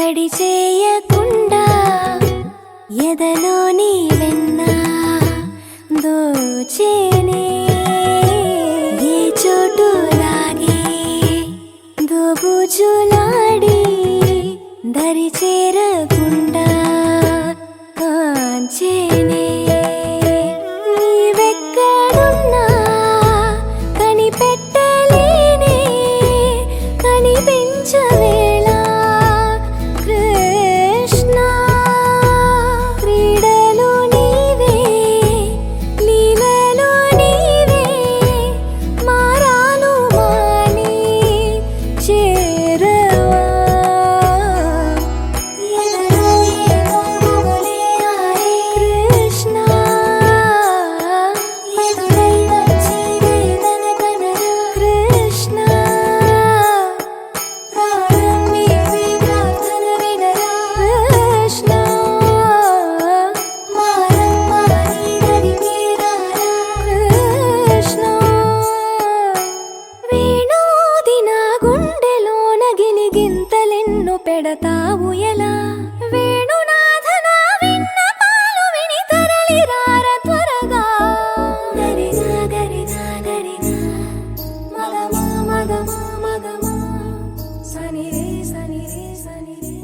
తడి చేయకుండా ఎదలోని వెన్న దోచేనే ఏ చోటు లాగే దోబుజులాడి దరి చేరకుండా కాంచేనే నీవెక్కడున్నా కనిపెట్టలేనే కనిపించవేళ కృష్ణ క్రీడలు నీవే లీలలు నీవే మారాను మాని చేరవా కృష్ణ కృష్ణ కృష్ణ కృష్ణ వేణోది నా గుండెలోన గిలిగింతలెన్ను పెడతావు ఎలా వేణునాథ నా విన్నపాలు విని తరలి రార త్వరగా గరిగా గరిగా గరిగా మగమా మగమా మగమా సని రే సని రే సని రే